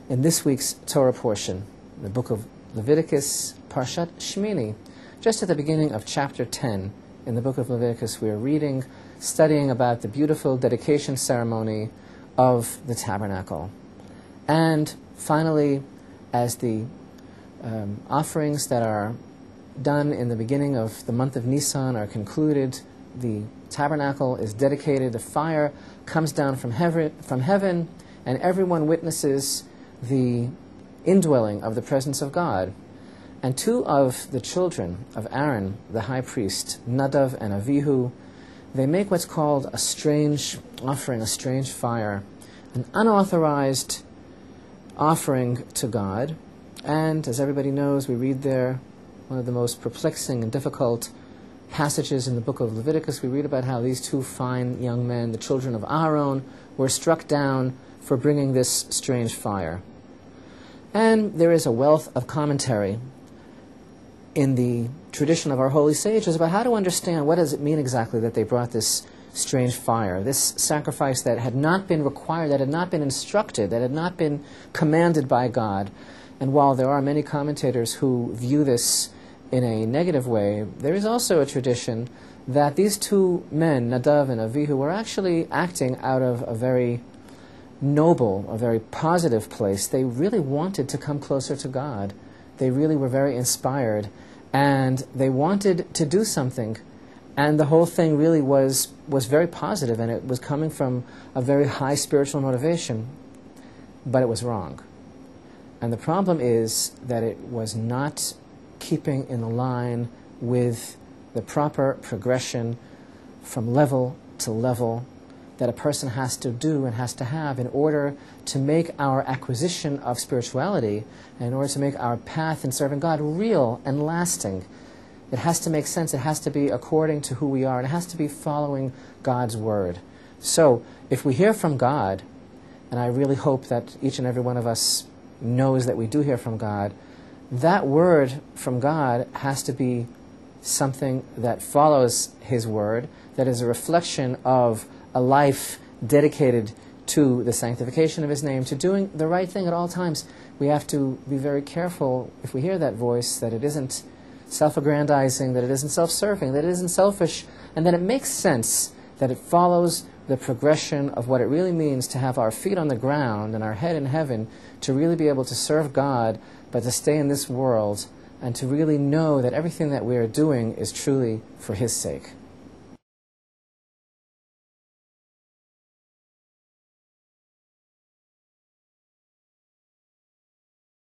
in this week's Torah portion, the book of Leviticus, Parshat Shemini. Just at the beginning of chapter 10 in the book of Leviticus, we are studying about the beautiful dedication ceremony of the Tabernacle. And finally, as the offerings that are done in the beginning of the month of Nisan are concluded, the Tabernacle is dedicated, the fire comes down from heaven, and everyone witnesses the indwelling of the presence of God. And two of the children of Aaron, the high priest, Nadav and Avihu, they make what's called a strange offering, a strange fire, an unauthorized offering to God. And as everybody knows, we read there one of the most perplexing and difficult passages in the book of Leviticus. We read about how these two fine young men, the children of Aaron, were struck down for bringing this strange fire. And there is a wealth of commentary in the tradition of our holy sages about how to understand what does it mean exactly that they brought this strange fire, this sacrifice that had not been required, that had not been instructed, that had not been commanded by God. And while there are many commentators who view this in a negative way, there is also a tradition that these two men, Nadav and Avihu, were actually acting out of a very noble, a very positive place. They really wanted to come closer to God. They really were very inspired, and they wanted to do something. And the whole thing really was very positive, and it was coming from a very high spiritual motivation, but it was wrong. And the problem is that it was not keeping in line with the proper progression from level to level that a person has to do and has to have in order to make our acquisition of spirituality, and in order to make our path in serving God real and lasting. It has to make sense. It has to be according to who we are. And it has to be following God's word. So if we hear from God, and I really hope that each and every one of us knows that we do hear from God, that word from God has to be something that follows His word, that is a reflection of a life dedicated to the sanctification of His name, to doing the right thing at all times. We have to be very careful, if we hear that voice, that it isn't self-aggrandizing, that it isn't self-serving, that it isn't selfish, and that it makes sense, that it follows the progression of what it really means to have our feet on the ground and our head in heaven, to really be able to serve God, but to stay in this world, and to really know that everything that we are doing is truly for His sake.